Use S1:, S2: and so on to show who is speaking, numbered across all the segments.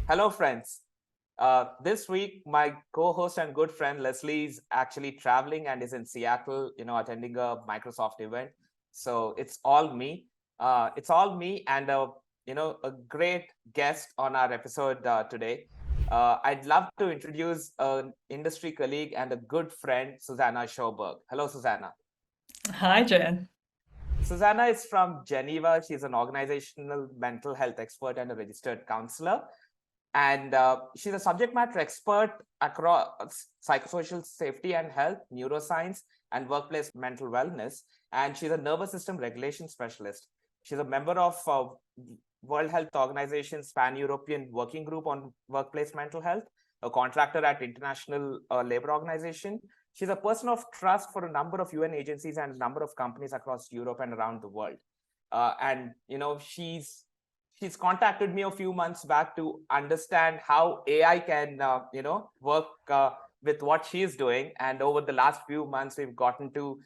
S1: Hello, friends. This week, my co-host and good friend Leslie is actually traveling and is in Seattle, attending a Microsoft event. So it's all me and a great guest on our episode today. I'd love to introduce an industry colleague and a good friend, Susanna Sjoberg. Hello, Susanna.
S2: Hi, Jen.
S1: Susanna is from Geneva. She's an organizational mental health expert and a registered counselor. And she's a subject matter expert across psychosocial safety and health, neuroscience, and workplace mental wellness. And she's a nervous system regulation specialist. She's a member of World Health Organization's Pan-European Working Group on Workplace Mental Health, a contractor at International Labor Organization. She's a person of trust for a number of UN agencies and a number of companies across Europe and around the world. She's contacted me a few months back to understand how AI can, work with what she's doing. And over the last few months, we've gotten to,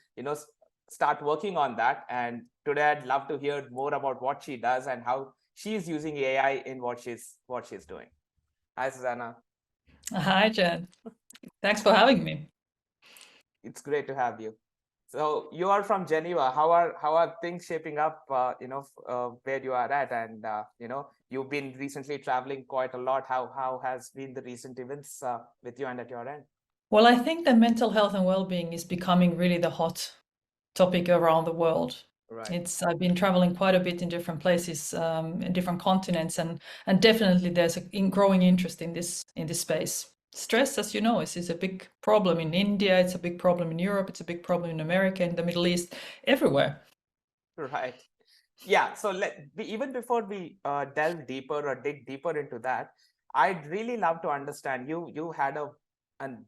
S1: start working on that. And today, I'd love to hear more about what she does and how she's using AI in what she's doing. Hi, Susanna.
S2: Hi, Jen. Thanks for having me.
S1: It's great to have you. So you are from Geneva. How are things shaping up? Where you are at, and you've been recently traveling quite a lot. How has been the recent events with you and at your end?
S2: Well, I think that mental health and well-being is becoming really the hot topic around the world.
S1: Right.
S2: I've been traveling quite a bit in different places, in different continents, and definitely there's a growing interest in this space. Stress, as you know, is a big problem in India. It's a big problem in Europe. It's a big problem in America, in the Middle East, everywhere.
S1: Right. Yeah. So even before we delve deeper or dig deeper into that, I'd really love to understand you. You had a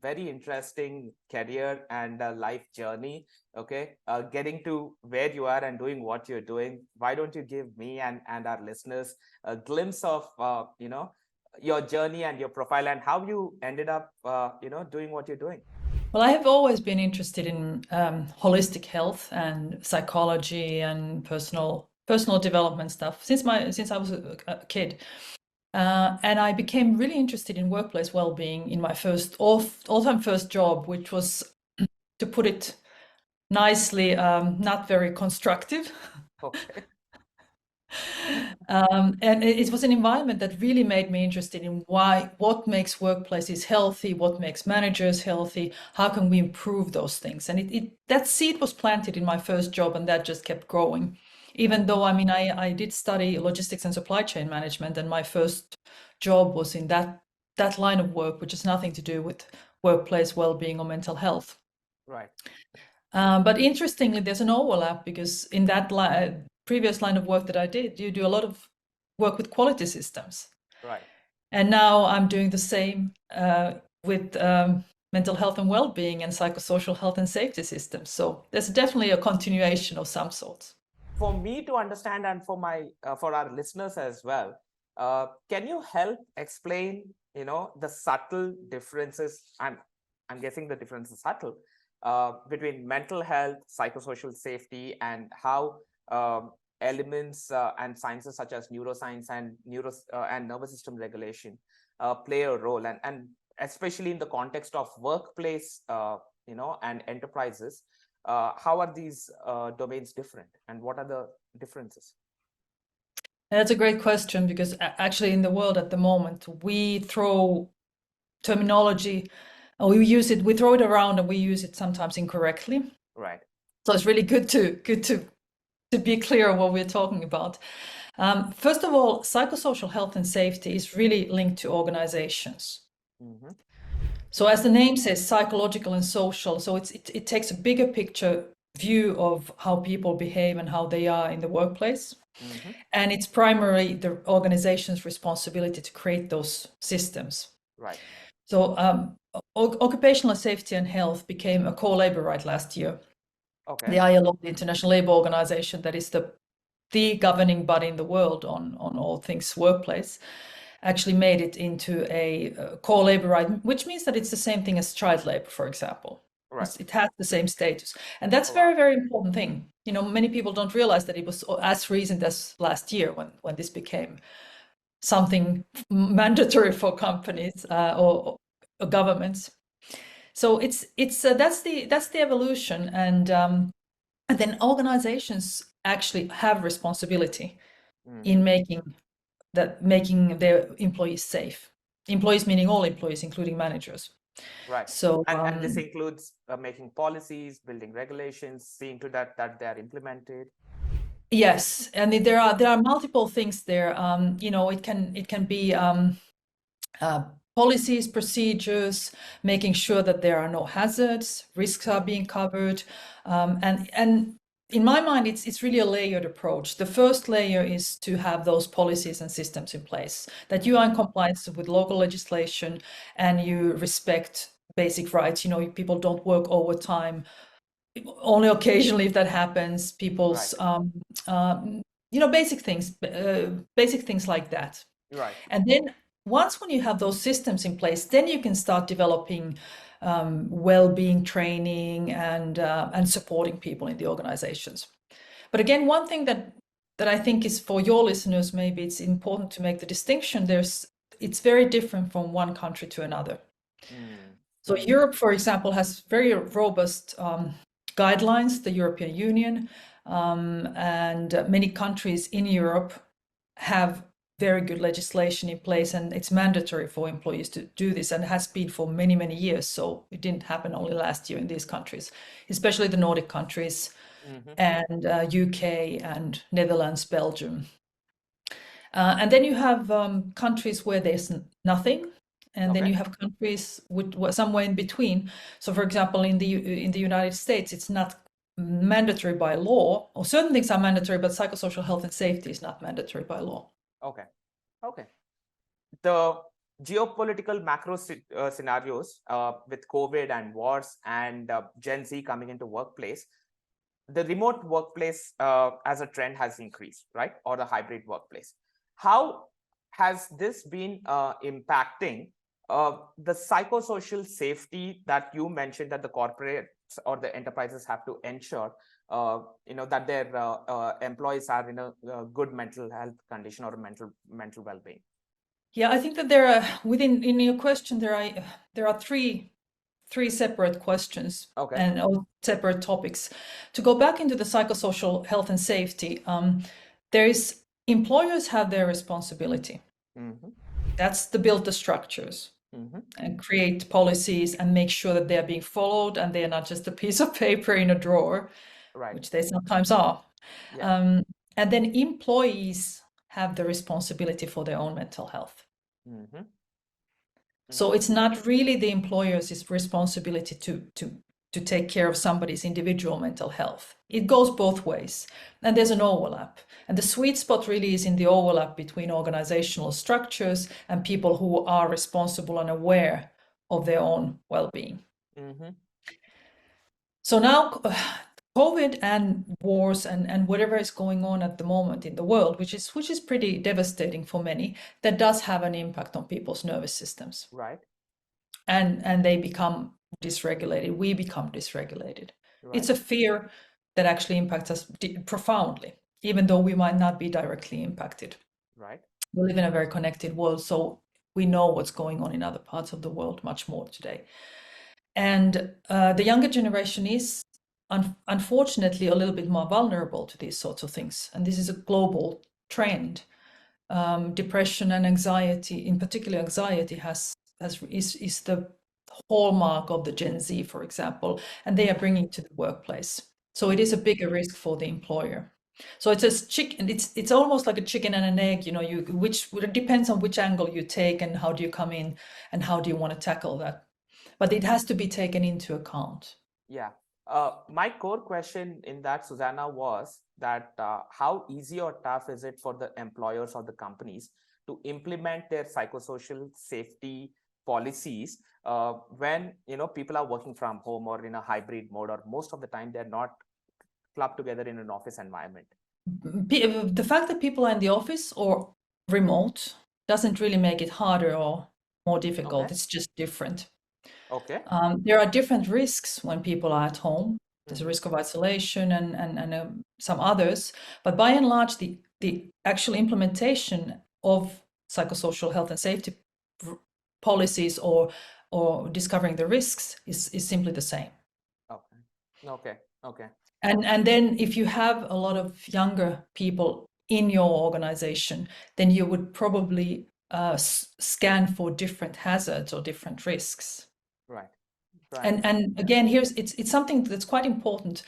S1: very interesting career and life journey. Okay, getting to where you are and doing what you're doing. Why don't you give me and our listeners a glimpse of your journey and your profile and how you ended up doing what you're doing?
S2: Well, I have always been interested in holistic health and psychology and personal development stuff since I was a kid, and I became really interested in workplace well-being in my first all-time first job, which was, to put it nicely, not very constructive.
S1: Okay.
S2: And it was an environment that really made me interested in what makes workplaces healthy, what makes managers healthy, how can we improve those things. And that seed was planted in my first job, and that just kept growing. Even though, I mean, I did study logistics and supply chain management, and my first job was in that line of work, which has nothing to do with workplace well-being or mental health.
S1: Right.
S2: But interestingly, there's an overlap, because in that previous line of work that I did, you do a lot of work with quality systems.
S1: Right.
S2: And now I'm doing the same with mental health and well-being and psychosocial health and safety systems. So there's definitely a continuation of some sorts.
S1: For me to understand and for our listeners as well, can you help explain the subtle differences? I'm guessing the difference is subtle between mental health, psychosocial safety, and how elements and sciences such as neuroscience and and nervous system regulation play a role, and especially in the context of workplace and enterprises. How are these domains different, and what are the differences?
S2: That's a great question, because actually in the world at the moment, we throw terminology, we throw it around, and we use it sometimes incorrectly.
S1: Right.
S2: So it's really good to be clear what we're talking about. First of all, psychosocial health and safety is really linked to organizations.
S1: Mm-hmm.
S2: So as the name says, psychological and social. So it takes a bigger picture view of how people behave and how they are in the workplace.
S1: Mm-hmm.
S2: And it's primarily the organization's responsibility to create those systems.
S1: Right.
S2: So occupational safety and health became a core labor right last year.
S1: Okay.
S2: The ILO, the International Labour Organization, that is the governing body in the world on all things workplace, actually made it into a core labor right, which means that it's the same thing as child labor, for example.
S1: Right.
S2: It has the same status. And that's
S1: Oh,
S2: very,
S1: wow.
S2: very important thing. Many people don't realize that it was as recent as last year when this became something mandatory for companies or governments. So it's that's the evolution, and then organizations actually have responsibility in making their employees safe. Employees meaning all employees, including managers.
S1: Right.
S2: So
S1: And this includes making policies, building regulations, seeing to that they are implemented.
S2: yes, and there are multiple things there. It can be policies, procedures, making sure that there are no hazards, risks are being covered, and in my mind, it's really a layered approach. The first layer is to have those policies and systems in place, that you are in compliance with local legislation and you respect basic rights. People don't work overtime. Only occasionally, if that happens, people's basic things like that.
S1: Right.
S2: And then once when you have those systems in place, then you can start developing well-being training and supporting people in the organizations. But again, one thing that I think is for your listeners, maybe it's important to make the distinction. It's very different from one country to another. So Europe, for example, has very robust guidelines, the European Union, and many countries in Europe have very good legislation in place, and it's mandatory for employees to do this, and has been for many, many years. So it didn't happen only last year in these countries, especially the Nordic countries, and UK and Netherlands, Belgium. And then you have countries where there's nothing, and then you have countries with somewhere in between. So, for example, in the United States, it's not mandatory by law, or certain things are mandatory, but psychosocial health and safety is not mandatory by law.
S1: Okay. The geopolitical macro scenarios with COVID and wars and Gen Z coming into workplace, the remote workplace as a trend has increased, right? Or the hybrid workplace. How has this been impacting the psychosocial safety that you mentioned that the corporates or the enterprises have to ensure, that their employees are in a good mental health condition or mental well-being?
S2: Yeah, I think that there are in your question there are three separate questions and all separate topics. To go back into the psychosocial health and safety, employers have their responsibility. That's to build the structures and create policies and make sure that they're being followed and they're not just a piece of paper in a drawer, which they sometimes are. And then employees have the responsibility for their own mental health. So it's not really the employer's responsibility to take care of somebody's individual mental health. It goes both ways, and there's an overlap. And the sweet spot really is in the overlap between organizational structures and people who are responsible and aware of their own well-being. So now COVID and wars and whatever is going on at the moment in the world, which is pretty devastating for many, that does have an impact on people's nervous systems.
S1: Right.
S2: And they become dysregulated. We become dysregulated. Right. It's a fear that actually impacts us profoundly, even though we might not be directly impacted.
S1: Right.
S2: We live in a very connected world, so we know what's going on in other parts of the world much more today. And the younger generation is unfortunately a little bit more vulnerable to these sorts of things. And this is a global trend. Depression and anxiety, in particular anxiety, is the hallmark of the Gen Z, for example, and they are bringing to the workplace. So it is a bigger risk for the employer. So it's almost like a chicken and an egg, it depends on which angle you take and how do you come in and how do you want to tackle that. But it has to be taken into account.
S1: Yeah. My core question in that, Susanna, was that how easy or tough is it for the employers or the companies to implement their psychosocial safety policies when people are working from home or in a hybrid mode, or most of the time they're not clubbed together in an office environment?
S2: The fact that people are in the office or remote doesn't really make it harder or more difficult. It's just different. There are different risks when people are at home. There's a risk of isolation and some others, but by and large, the actual implementation of psychosocial health and safety policies or discovering the risks is simply the same.
S1: Okay.
S2: And then if you have a lot of younger people in your organization, then you would probably scan for different hazards or different risks.
S1: Right.
S2: And again, it's something that's quite important,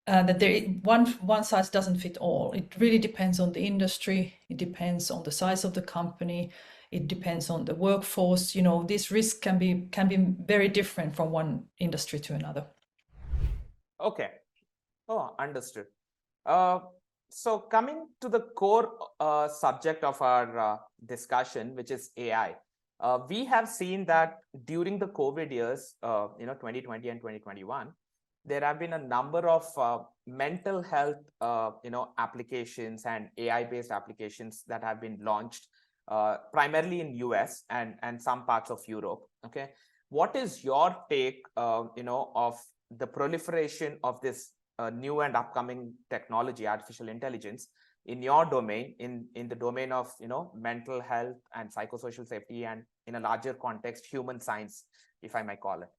S2: that there one size doesn't fit all. It really depends on the industry. It depends on the size of the company. It depends on the workforce. These risks can be very different from one industry to another.
S1: Okay. Oh, understood. So coming to the core subject of our discussion, which is AI, we have seen that during the COVID years, 2020 and 2021, there have been a number of mental health, applications and AI-based applications that have been launched, primarily in US and some parts of Europe. Okay, what is your take, of the proliferation of this new and upcoming technology, artificial intelligence, in your domain, in the domain of mental health and psychosocial safety, and in a larger context, human science, if I may call it?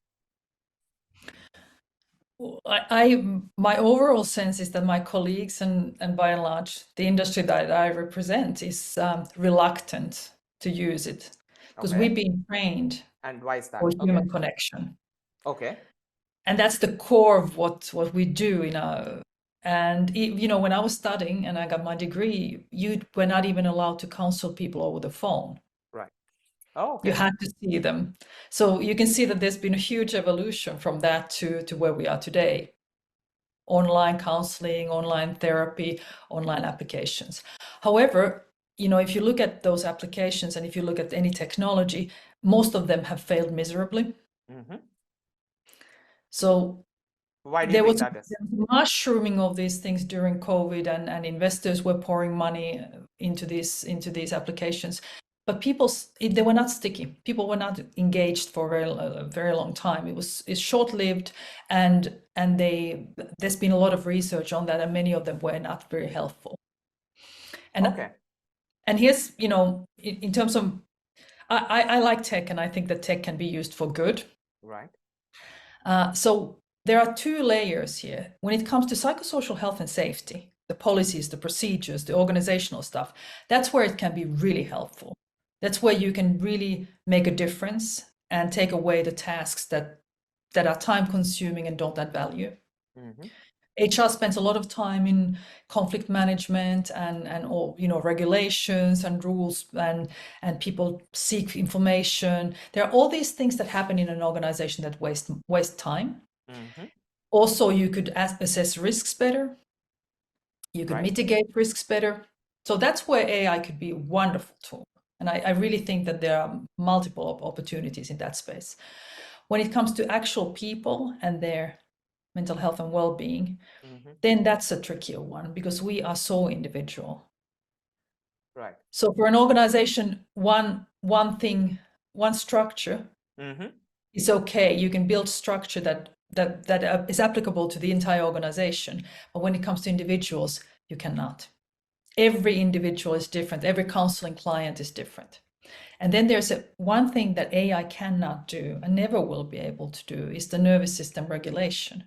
S2: My overall sense is that my colleagues and by and large the industry that I represent is reluctant to use it, because we've been trained
S1: And why is that?
S2: for human connection.
S1: Okay.
S2: And that's the core of what we do, and when I was studying and I got my degree, you were not even allowed to counsel people over the phone.
S1: Right. Oh, okay.
S2: You had to see them. So you can see that there's been a huge evolution from that to where we are today. Online counseling, online therapy, online applications. However, if you look at those applications and if you look at any technology, most of them have failed miserably.
S1: Mm-hmm.
S2: So
S1: why do you think that is?
S2: There was mushrooming of these things during COVID, and investors were pouring money into these applications. But they were not sticky. People were not engaged for a very long time. It's short-lived, and there's been a lot of research on that, and many of them were not very helpful. And here's, in terms of, I like tech, and I think that tech can be used for good.
S1: Right.
S2: So there are two layers here. When it comes to psychosocial health and safety, the policies, the procedures, the organizational stuff, that's where it can be really helpful. That's where you can really make a difference and take away the tasks that are time consuming and don't add value.
S1: Mm-hmm.
S2: HR spends a lot of time in conflict management and all, regulations and rules, and people seek information. There are all these things that happen in an organization that waste time.
S1: Mm-hmm.
S2: Also, you could assess risks better. You could mitigate risks better. So that's where AI could be a wonderful tool. And I really think that there are multiple opportunities in that space. When it comes to actual people and their mental health and well-being, then that's a trickier one, because we are so individual.
S1: Right.
S2: So for an organization, one thing, one structure is okay. You can build structure that is applicable to the entire organization. But when it comes to individuals, you cannot. Every individual is different. Every counseling client is different. And then there's one thing that AI cannot do and never will be able to do is the nervous system regulation.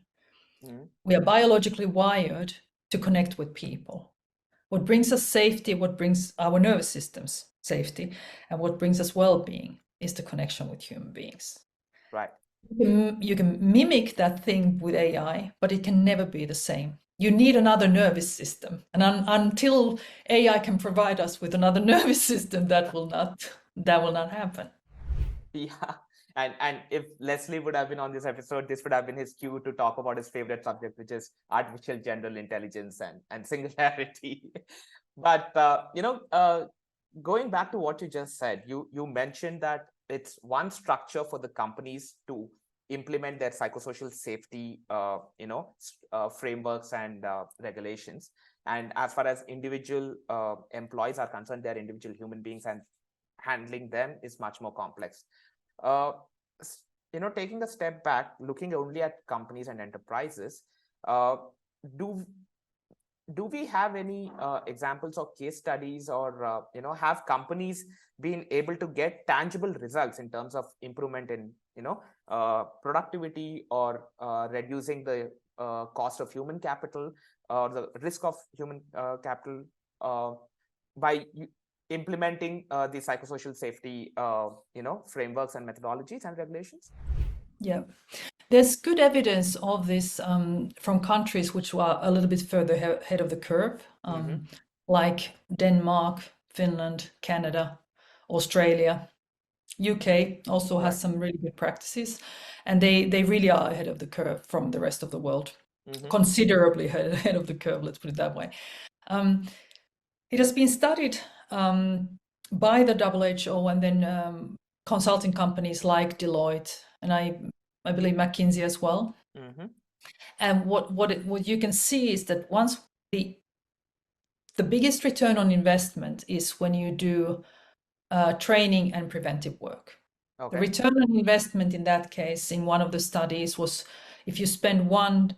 S2: We are biologically wired to connect with people. What brings us safety, what brings our nervous systems safety, and what brings us well-being is the connection with human beings.
S1: Right.
S2: You can mimic that thing with AI, but it can never be the same. You need another nervous system. And until AI can provide us with another nervous system, that will not happen.
S1: Yeah. And if Leslie would have been on this episode, this would have been his cue to talk about his favorite subject, which is artificial general intelligence and singularity. But, going back to what you just said, you mentioned that it's one structure for the companies to implement their psychosocial safety, frameworks and regulations. And as far as individual employees are concerned, they're individual human beings, and handling them is much more complex. Taking a step back, looking only at companies and enterprises, do do we have any examples or case studies, or have companies been able to get tangible results in terms of improvement in productivity, or reducing the cost of human capital, or the risk of human capital, by implementing the psychosocial safety frameworks and methodologies and regulations?
S2: Yeah. There's good evidence of this from countries which are a little bit further ahead of the curve, like Denmark, Finland, Canada, Australia. UK also has some really good practices, and they really are ahead of the curve from the rest of the world, considerably ahead of the curve, let's put it that way. It has been studied by the WHO and then consulting companies like Deloitte, and I believe McKinsey as well. And what you can see is that once the biggest return on investment is when you do training and preventive work. The return on investment in that case, in one of the studies, was if you spend one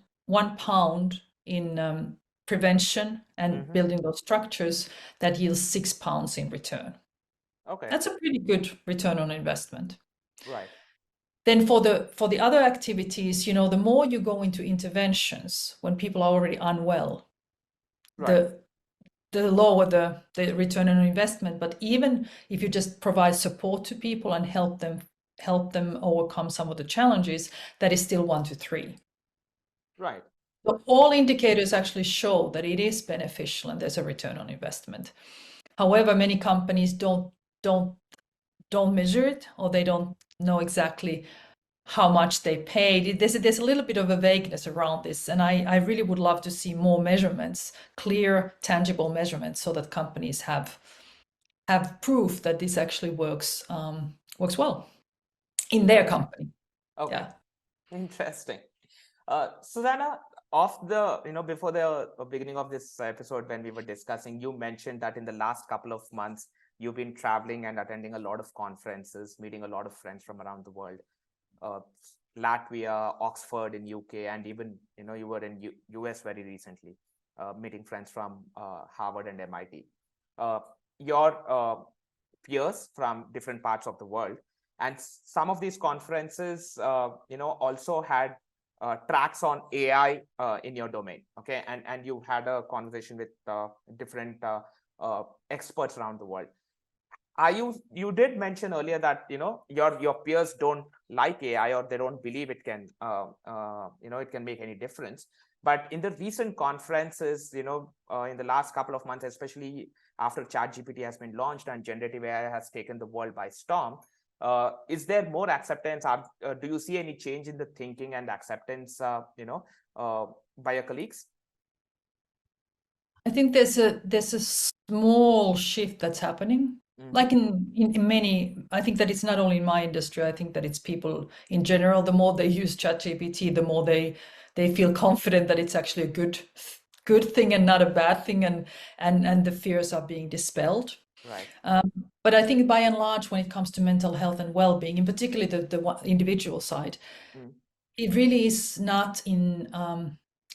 S2: pound in prevention and building those structures, that yields 6 pounds in return. That's a pretty good return on investment.
S1: Right.
S2: Then for the other activities, the more you go into interventions when people are already unwell, the lower the return on investment. But even if you just provide support to people and help them overcome some of the challenges, that is still 1 to 3.
S1: Right.
S2: So all indicators actually show that it is beneficial and there's a return on investment. However, many companies don't measure it, or they don't know exactly how much they paid. There's a little bit of a vagueness around this, and I really would love to see more measurements, clear, tangible measurements, so that companies have proof that this actually works well in their company.
S1: Okay.
S2: Yeah.
S1: Interesting. Susanna, before the beginning of this episode, when we were discussing, you mentioned that in the last couple of months, you've been traveling and attending a lot of conferences, meeting a lot of friends from around the world. Latvia, Oxford in UK, and even you were in US very recently, meeting friends from Harvard and MIT. Your peers from different parts of the world, and some of these conferences, also had tracks on AI in your domain. Okay, and you had a conversation with different experts around the world. You did mention earlier that your peers don't like AI, or they don't believe it can it can make any difference. But in the recent conferences, in the last couple of months, especially after ChatGPT has been launched and generative AI has taken the world by storm, is there more acceptance? Do you see any change in the thinking and acceptance by your colleagues?
S2: I think there's a small shift that's happening. Like in many, I think that it's not only in my industry, I think that it's people in general. The more they use ChatGPT, the more they feel confident that it's actually a good thing and not a bad thing, and the fears are being dispelled.
S1: Right.
S2: But I think by and large, when it comes to mental health and well-being, in particular the individual side, it really is not in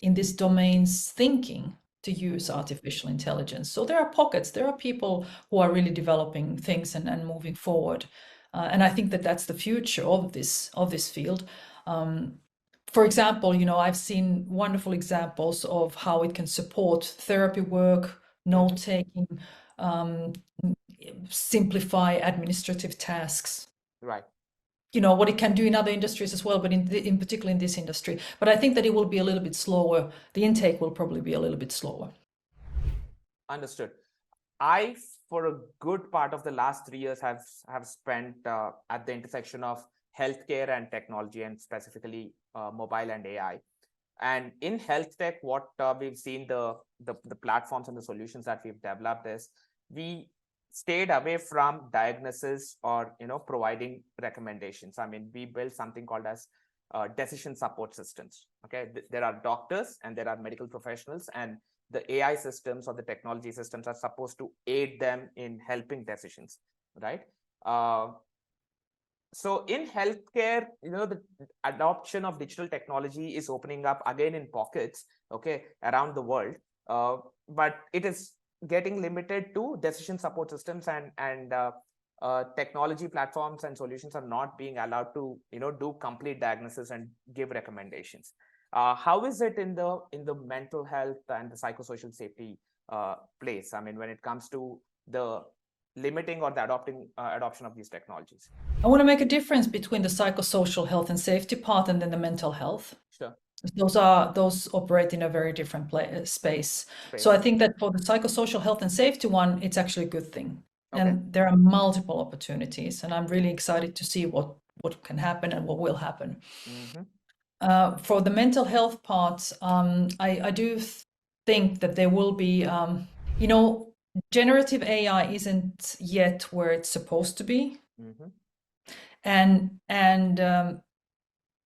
S2: this domain's thinking to use artificial intelligence. So there are pockets, there are people who are really developing things and moving forward. And I think that that's the future of this field. For example, I've seen wonderful examples of how it can support therapy work, note-taking, simplify administrative tasks.
S1: Right.
S2: What it can do in other industries as well, but in particular in this industry. But I think that it will be a little bit slower. The intake will probably be a little bit slower.
S1: Understood. For a good part of the last 3 years, have spent at the intersection of healthcare and technology, and specifically mobile and AI. And in health tech, what we've seen, the platforms and the solutions that we've developed is we stayed away from diagnosis or providing recommendations. I mean, we built something called as decision support systems. Okay, there are doctors and there are medical professionals, and the AI systems or the technology systems are supposed to aid them in helping decisions, right? So in healthcare, the adoption of digital technology is opening up again in pockets, okay, around the world. but it is getting limited to decision support systems, and technology platforms and solutions are not being allowed to do complete diagnosis and give recommendations. How is it in the mental health and the psychosocial safety place? I mean, when it comes to the limiting or the adoption of these technologies.
S2: I want to make a difference between the psychosocial health and safety part and then the mental health.
S1: Sure.
S2: Those operate in a very different space. So I think that for the psychosocial health and safety one, it's actually a good thing.
S1: Okay.
S2: And there are multiple opportunities, and I'm really excited to see what can happen and what will happen. For the mental health part, I do think that there will be, generative AI isn't yet where it's supposed to be. And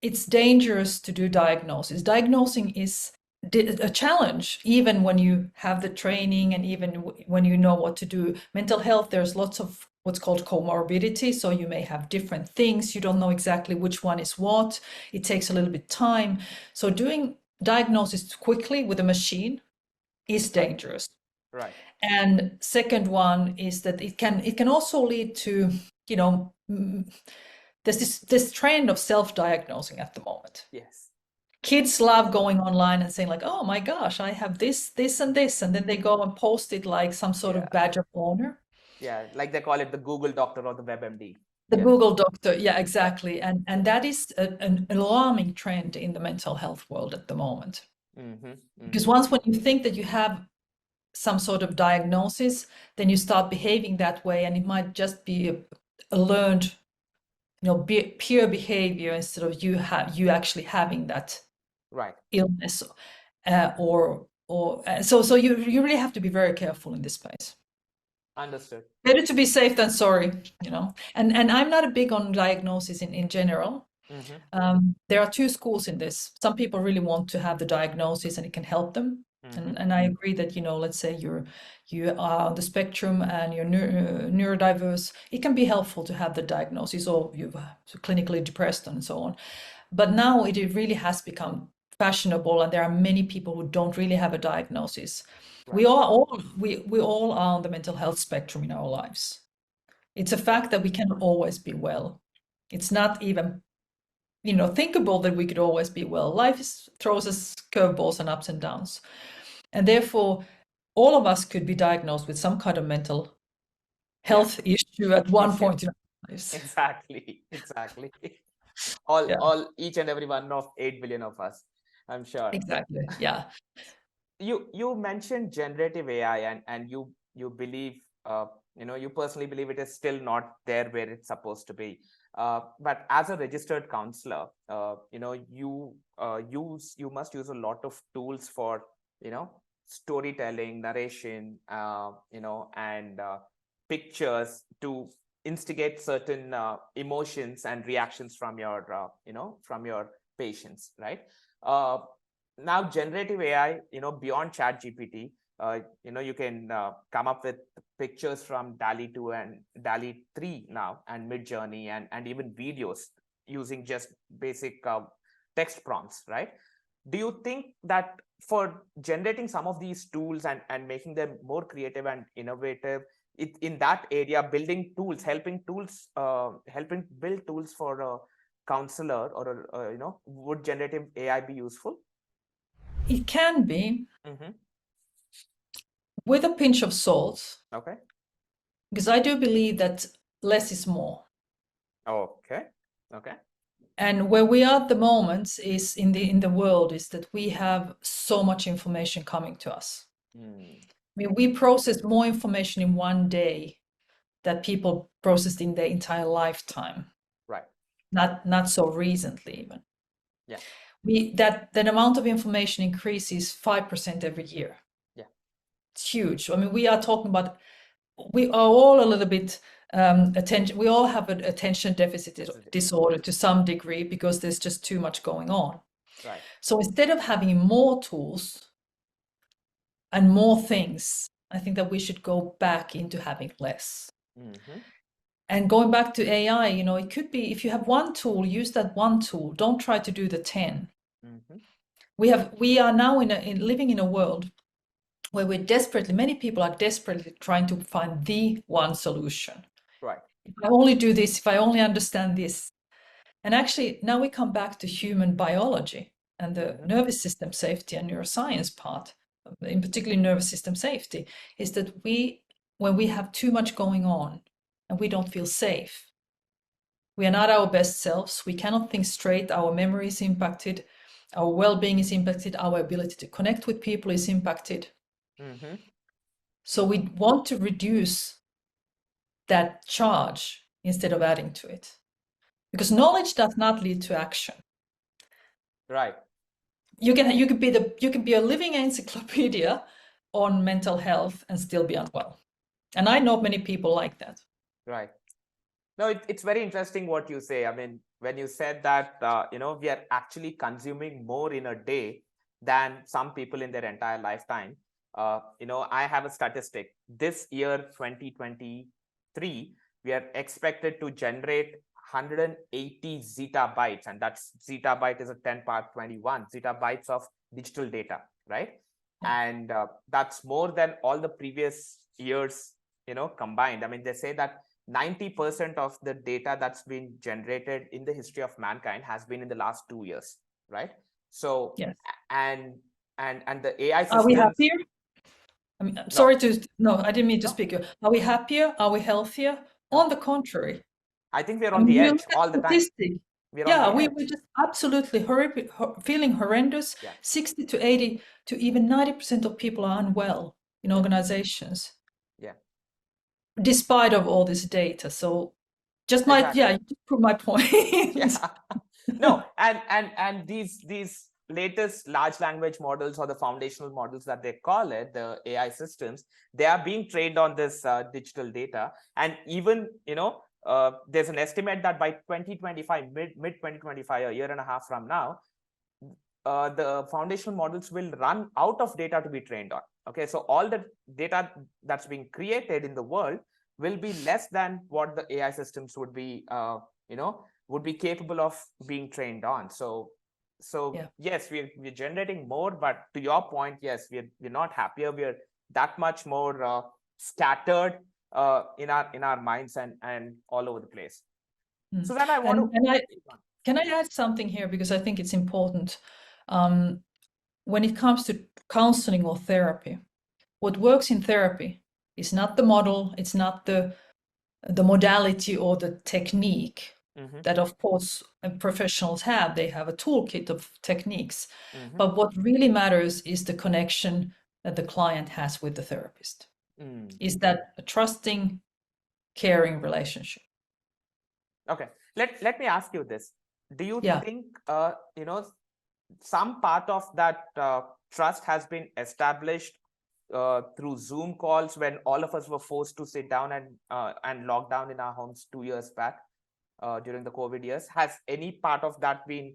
S2: it's dangerous to do diagnosis. Diagnosing is a challenge, even when you have the training and even when you know what to do. Mental health, there's lots of what's called comorbidity. So you may have different things. You don't know exactly which one is what. It takes a little bit time. So doing diagnosis quickly with a machine is dangerous.
S1: Right.
S2: And second one is that it can also lead to, there's this trend of self-diagnosing at the moment.
S1: Yes.
S2: Kids love going online and saying like, oh my gosh, I have this, and this, and then they go and post it like some sort of badge of honor.
S1: Yeah, like they call it the Google doctor or the WebMD.
S2: The Google doctor, yeah, exactly. And that is an alarming trend in the mental health world at the moment. Because once when you think that you have some sort of diagnosis, then you start behaving that way, and it might just be a learned, pure behavior instead of you actually having that illness, so you really have to be very careful in this space.
S1: Understood.
S2: Better to be safe than sorry, And I'm not a big on diagnosis in general. There are two schools in this. Some people really want to have the diagnosis and it can help them. And I agree that, let's say you are on the spectrum and you're neurodiverse, it can be helpful to have the diagnosis, or you're clinically depressed and so on. But now it really has become fashionable, and there are many people who don't really have a diagnosis. Right. We all are on the mental health spectrum in our lives. It's a fact that we cannot always be well. It's not even thinkable that we could always be well. Life throws us curveballs and ups and downs. And therefore, all of us could be diagnosed with some kind of mental health issue at one point in our lives.
S1: Exactly. Each and every one of 8 billion of us, I'm sure.
S2: Exactly. Yeah.
S1: You mentioned generative AI, and you believe, you personally believe it is still not there where it's supposed to be. But as a registered counselor, you must use a lot of tools for, storytelling, narration, and pictures to instigate certain emotions and reactions from your, from your patients, right? Now, generative AI, beyond ChatGPT, you can come up with pictures from DALL-E 2 and DALL-E 3 now, and Midjourney, and even videos using just basic text prompts, right? Do you think that for generating some of these tools and making them more creative and innovative, in that area, building tools, helping build tools for a counselor or would generative AI be useful?
S2: It can be, with a pinch of salt.
S1: Okay.
S2: Because I do believe that less is more.
S1: Okay.
S2: And where we are at the moment is in the world is that we have so much information coming to us. I mean, we process more information in one day that people processed in their entire lifetime.
S1: Right.
S2: Not so recently even.
S1: Yeah.
S2: That amount of information increases 5% every year.
S1: Yeah.
S2: It's huge. I mean, we are talking about, we are all a little bit we all have an attention deficit disorder to some degree because there's just too much going on.
S1: Right.
S2: So instead of having more tools and more things, I think that we should go back into having less. And going back to AI, it could be, if you have one tool, use that one tool. Don't try to do the 10. We are now living in a world where many people are desperately trying to find the one solution.
S1: Right.
S2: If I only do this, if I only understand this. And actually, now we come back to human biology and the nervous system safety and neuroscience part, in particular nervous system safety, is that when we have too much going on and we don't feel safe, we are not our best selves, we cannot think straight, our memory is impacted, our well-being is impacted, our ability to connect with people is impacted. So we want to reduce that charge instead of adding to it. Because knowledge does not lead to action.
S1: Right.
S2: You can be a living encyclopedia on mental health and still be unwell. And I know many people like that.
S1: Right. No, it's very interesting what you say. I mean, when you said that, we are actually consuming more in a day than some people in their entire lifetime. I have a statistic. This year, 2023, we are expected to generate 180 zettabytes, and that's zettabyte is a 10 power 21 zettabytes of digital data, right?
S2: Yeah.
S1: And that's more than all the previous years, combined. I mean, they say that 90% of the data that's been generated in the history of mankind has been in the last 2 years, right? So,
S2: yes.
S1: and the AI systems.
S2: Are we happier? I mean, I didn't mean to speak. Are we happier? Are we healthier? No. On the contrary.
S1: I think we're on the edge all the time.
S2: We're just absolutely feeling horrendous.
S1: Yeah.
S2: 60 to 80 to even 90% of people are unwell in organizations.
S1: Yeah.
S2: Despite of all this data. So just you prove my point.
S1: Yeah. No, and these latest large language models, or the foundational models that they call it, the AI systems, they are being trained on this digital data. And even, there's an estimate that by 2025, mid 2025, a year and a half from now, the foundational models will run out of data to be trained on. Okay, so all the data that's being created in the world will be less than what the AI systems would be, would be capable of being trained on. So yes, we're generating more, but to your point, yes, we're not happier. We're that much more scattered in our minds and all over the place. So then I want
S2: can I add something here, because I think it's important. When it comes to counseling or therapy, what works in therapy is not the model, it's not the modality or the technique that, of course, professionals have. They have a toolkit of techniques. But what really matters is the connection that the client has with the therapist. Is that a trusting, caring relationship?
S1: Okay, let me ask you this. Do you think, some part of that trust has been established through Zoom calls when all of us were forced to sit down and lock down in our homes 2 years back during the COVID years? Has any part of that been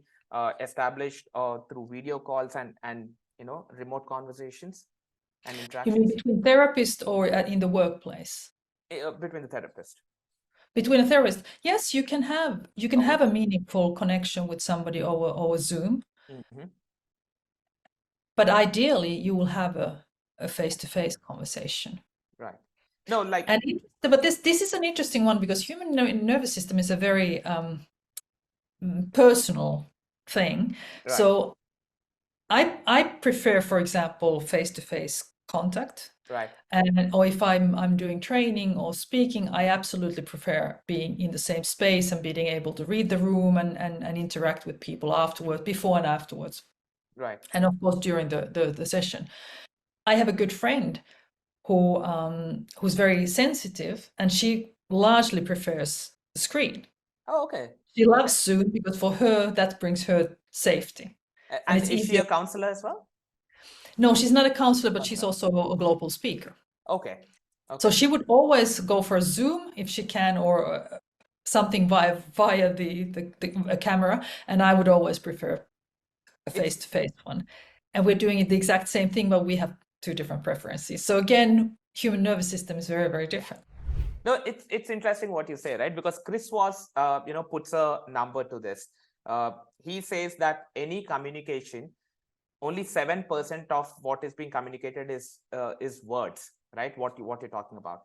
S1: established through video calls and remote conversations and interactions?
S2: You mean between therapists or in the workplace?
S1: Between the therapist.
S2: Between a therapist, yes, you can have a meaningful connection with somebody over Zoom. But ideally, you will have a face-to-face conversation.
S1: Right. No,
S2: but this is an interesting one, because human nervous system is a very personal thing. Right. So I prefer, for example, face-to-face contact.
S1: Right.
S2: Or if I'm doing training or speaking, I absolutely prefer being in the same space and being able to read the room and interact with people afterwards, before and afterwards.
S1: Right.
S2: And of course, during the session. I have a good friend who's very sensitive, and she largely prefers the screen.
S1: Oh, okay.
S2: She loves Zoom because for her, that brings her safety.
S1: And is she a counselor as well?
S2: No, she's not a counselor, but she's also a global speaker.
S1: Okay.
S2: So she would always go for a Zoom if she can, or something via a camera, and I would always prefer a face-to-face one. And we're doing it the exact same thing, but we have two different preferences. So again, human nervous system is very, very different.
S1: No, it's interesting what you say, right? Because Chris was, puts a number to this. He says that any communication only 7% of what is being communicated is words, right? What you're talking about.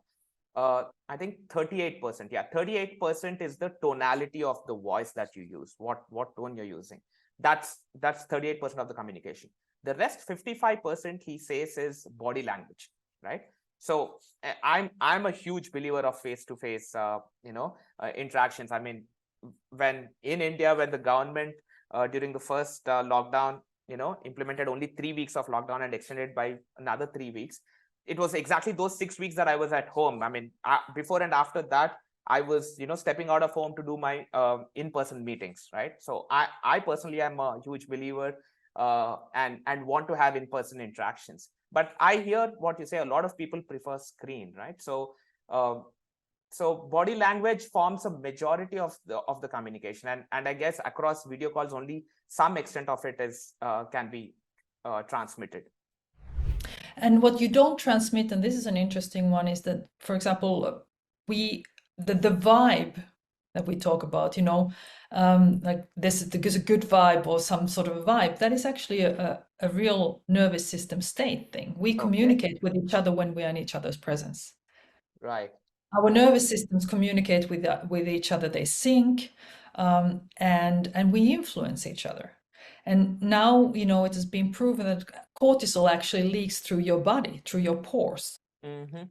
S1: I think 38%. Yeah, 38% is the tonality of the voice that you use. What tone you're using. That's 38% of the communication. The rest 55% he says is body language, right? So I'm a huge believer of face-to-face, interactions. I mean, when in India, when the government during the first lockdown, implemented only 3 weeks of lockdown and extended by another 3 weeks, it was exactly those 6 weeks that I was at home. I mean, before and after that, I was, stepping out of home to do my in-person meetings, right? So I personally am a huge believer and want to have in-person interactions. But I hear what you say. A lot of people prefer screen, right? So body language forms a majority of the communication, and I guess across video calls only some extent of it is can be transmitted.
S2: And what you don't transmit, and this is an interesting one, is that, for example, the vibe that we talk about, like this is a good vibe or some sort of a vibe, that is actually a real nervous system state thing. We communicate with each other when we are in each other's presence.
S1: Right.
S2: Our nervous systems communicate with each other. They sync, and we influence each other. And now, it has been proven that cortisol actually leaks through your body, through your pores.
S1: Mm-hmm.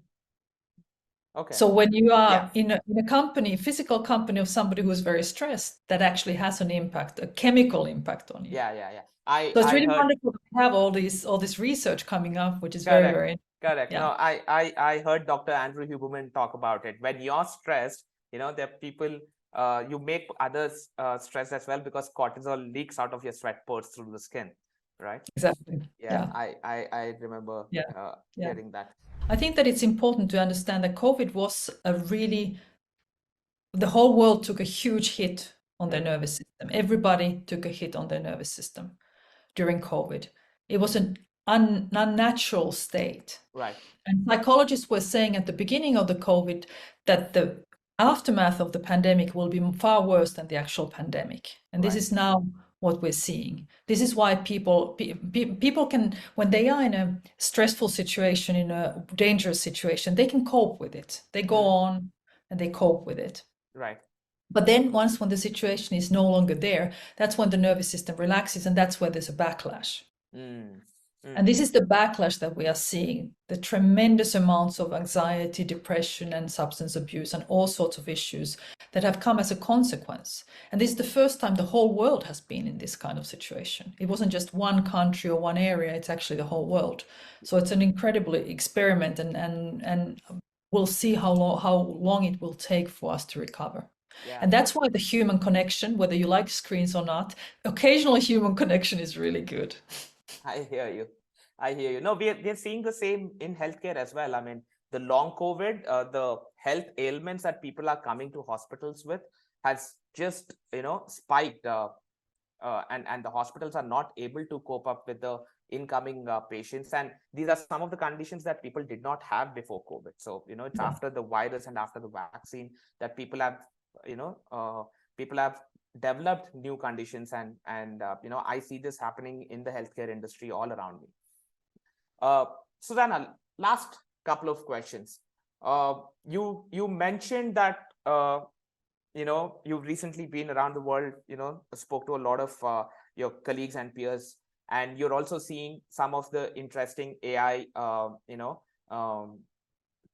S1: Okay.
S2: So when you are in a company, physical company of somebody who's very stressed, that actually has an impact, a chemical impact on you.
S1: Yeah.
S2: So it's really wonderful to have all this research coming up, which is very, very
S1: correct.
S2: Yeah.
S1: No, I heard Dr. Andrew Huberman talk about it. When you're stressed, there are people, you make others stressed as well, because cortisol leaks out of your sweat pores through the skin, right?
S2: Exactly.
S1: Yeah. I remember hearing that.
S2: I think that it's important to understand that COVID was the whole world took a huge hit on their nervous system. Everybody took a hit on their nervous system during COVID. It was an unnatural state.
S1: Right.
S2: And psychologists were saying at the beginning of the COVID that the aftermath of the pandemic will be far worse than the actual pandemic. And this is now what we're seeing. This is why people can, when they are in a stressful situation, in a dangerous situation, they can cope with it. They go on and they cope with it.
S1: Right.
S2: But then when the situation is no longer there, that's when the nervous system relaxes, and that's where there's a backlash. And this is the backlash that we are seeing, the tremendous amounts of anxiety, depression, and substance abuse, and all sorts of issues that have come as a consequence. And this is the first time the whole world has been in this kind of situation. It wasn't just one country or one area, it's actually the whole world. So it's an incredible experiment, and we'll see how long it will take for us to recover. Yeah. And that's why the human connection, whether you like screens or not, occasional human connection is really good.
S1: I hear you. No, we're seeing the same in healthcare as well. I mean, the long COVID, the health ailments that people are coming to hospitals with has just, spiked. And the hospitals are not able to cope up with the incoming patients. And these are some of the conditions that people did not have before COVID. So, it's after the virus and after the vaccine that people have, developed new conditions, and I see this happening in the healthcare industry all around me. Susanna, last couple of questions. You mentioned that you've recently been around the world, spoke to a lot of your colleagues and peers, and you're also seeing some of the interesting AI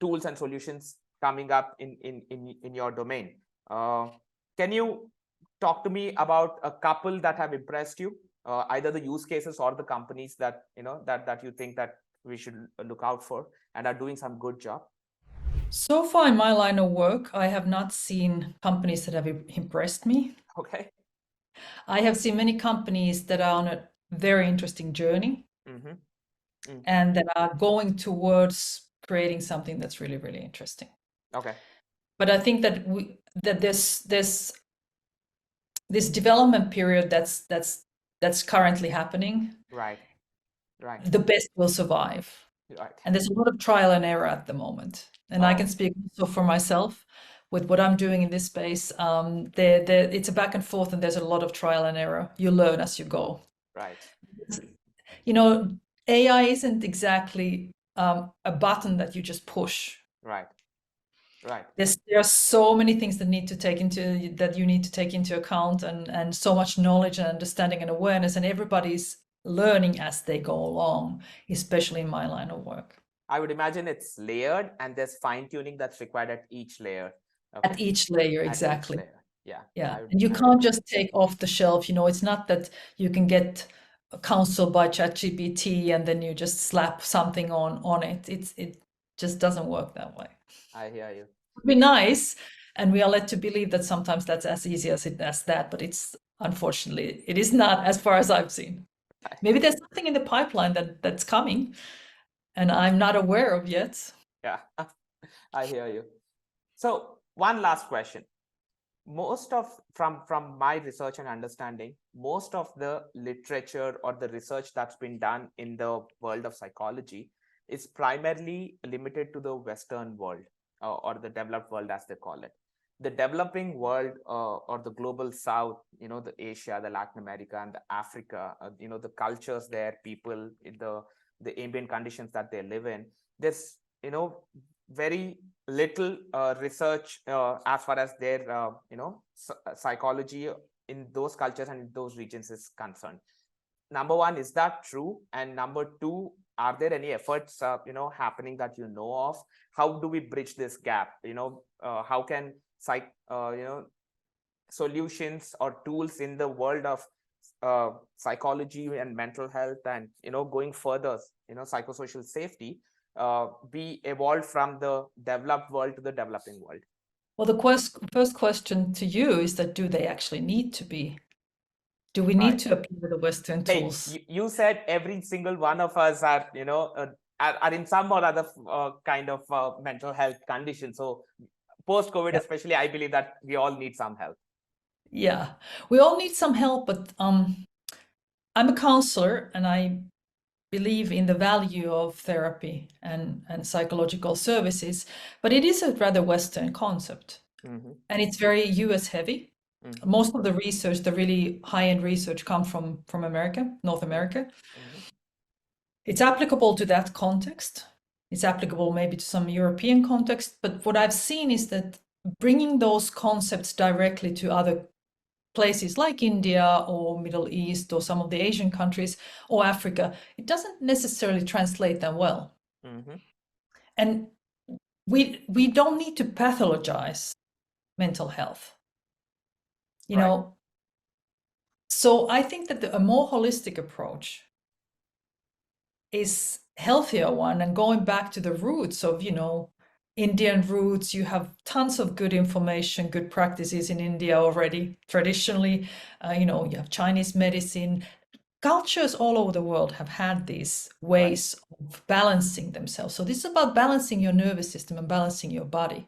S1: tools and solutions coming up in your domain. Can you talk to me about a couple that have impressed you, either the use cases or the companies that that you think that we should look out for and are doing some good job?
S2: So far in my line of work, I have not seen companies that have impressed me.
S1: Okay.
S2: I have seen many companies that are on a very interesting journey and that are going towards creating something that's really, really interesting.
S1: Okay.
S2: But I think that this development period that's currently happening.
S1: Right.
S2: The best will survive.
S1: Right.
S2: And there's a lot of trial and error at the moment. And I can speak also for myself with what I'm doing in this space. It's a back and forth, and there's a lot of trial and error. You learn as you go.
S1: Right.
S2: AI isn't exactly a button that you just push.
S1: Right. Right.
S2: There are so many things that you need to take into account, and so much knowledge and understanding and awareness, and everybody's learning as they go along, especially in my line of work.
S1: I would imagine it's layered and there's fine tuning that's required at each layer. Okay.
S2: At each layer,
S1: At
S2: exactly.
S1: each layer. Yeah.
S2: Yeah. And you can't just take off the shelf, it's not that you can get counsel by ChatGPT and then you just slap something on it. It just doesn't work that way.
S1: I hear you.
S2: It would be nice, and we are led to believe that sometimes that's as easy as that, but it's unfortunately it is not, as far as I've seen. Maybe there's something in the pipeline that's coming and I'm not aware of yet.
S1: Yeah. I hear you. So one last question. Most of from my research and understanding, most of the literature or the research that's been done in the world of psychology is primarily limited to the Western world, or the developed world, as they call it. The developing world, or the global South, the Asia, the Latin America, and the Africa, the cultures there, people, the ambient conditions that they live in. There's very little research as far as their psychology in those cultures and in those regions is concerned. Number one, is that true? And number two, are there any efforts happening that you know of? How do we bridge this gap? How can solutions or tools in the world of psychology and mental health, and going further, psychosocial safety, be evolved from the developed world to the developing world?
S2: Well, the first question to you is that do they actually need to be? Do we need to apply the Western tools?
S1: Hey, you said every single one of us are, are in some or other kind of mental health condition. So post-COVID, especially, I believe that we all need some help.
S2: Yeah, we all need some help, but I'm a counselor and I believe in the value of therapy and psychological services, but it is a rather Western concept.
S1: Mm-hmm.
S2: And it's very US heavy. Mm-hmm. Most of the research, the really high-end research, comes from America, North America. Mm-hmm. It's applicable to that context. It's applicable maybe to some European context, but what I've seen is that bringing those concepts directly to other places like India or Middle East or some of the Asian countries or Africa, it doesn't necessarily translate that well. Mm-hmm. And we don't need to pathologize mental health. You know, so I think that a more holistic approach is healthier one, and going back to the roots of, Indian roots, you have tons of good information, good practices in India already. Traditionally, you have Chinese medicine. Cultures all over the world have had these ways of balancing themselves. So this is about balancing your nervous system and balancing your body,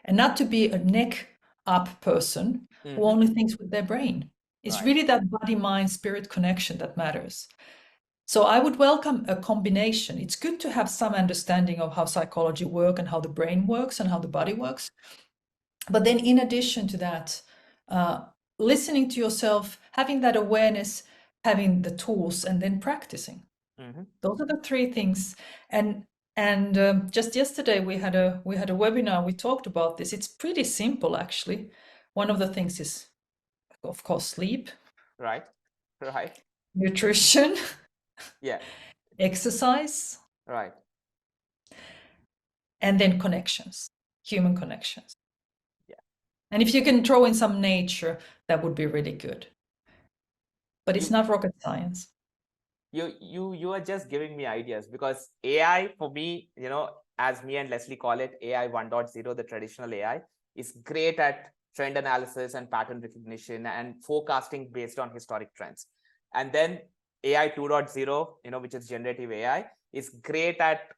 S2: and not to be a neck up person who only thinks with their brain. It's really that body, mind, spirit connection that matters. So I would welcome a combination. It's good to have some understanding of how psychology works and how the brain works and how the body works. But then in addition to that, listening to yourself, having that awareness, having the tools, and then practicing. Mm-hmm. Those are the three things. And just yesterday we had a webinar. We talked about this. It's pretty simple, actually. One of the things is, of course, sleep.
S1: Right.
S2: Nutrition.
S1: Yeah.
S2: Exercise.
S1: Right.
S2: And then connections, human connections. Yeah. And if you can throw in some nature, that would be really good. But it's not rocket science.
S1: You are just giving me ideas, because AI, for me, as me and Leslie call it, AI 1.0, the traditional AI, is great at trend analysis and pattern recognition and forecasting based on historic trends. And then AI 2.0, which is generative AI, is great at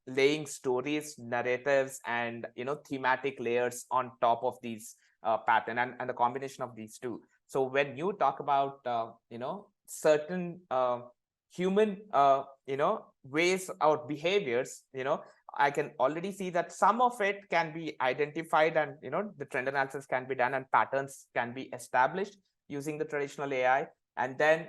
S1: laying stories, narratives, and thematic layers on top of these pattern, and the combination of these two. So when you talk about certain human ways or behaviors, I can already see that some of it can be identified, and the trend analysis can be done and patterns can be established using the traditional AI, and then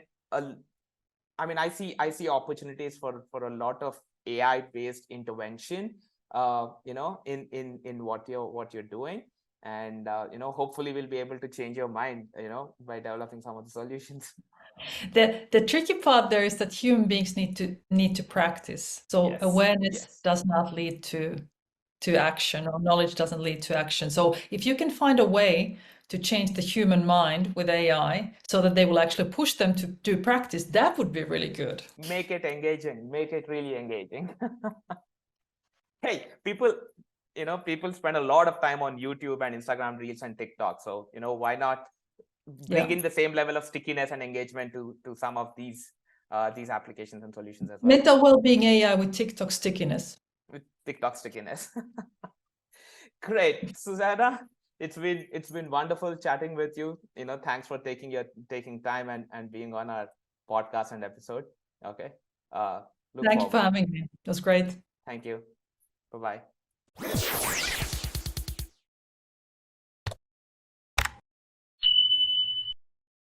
S1: I mean, I see opportunities for a lot of AI based intervention, in what you're doing. And hopefully we'll be able to change your mind, by developing some of the solutions.
S2: The tricky part there is that human beings need to practice. So
S1: Yes,
S2: awareness
S1: yes.
S2: does not lead to action, or knowledge doesn't lead to action. So if you can find a way to change the human mind with AI so that they will actually push them to do practice, that would be really good.
S1: Make it engaging, make it really engaging. Hey, people spend a lot of time on YouTube and Instagram Reels and TikTok. So, why not bring in the same level of stickiness and engagement to some of these applications and solutions as well.
S2: Mental well-being AI with TikTok stickiness.
S1: With TikTok stickiness. Great, Susanna. It's been wonderful chatting with you. Thanks for taking time and being on our podcast and episode. Okay.
S2: Thank you for having me. It was great.
S1: Thank you. Bye-bye.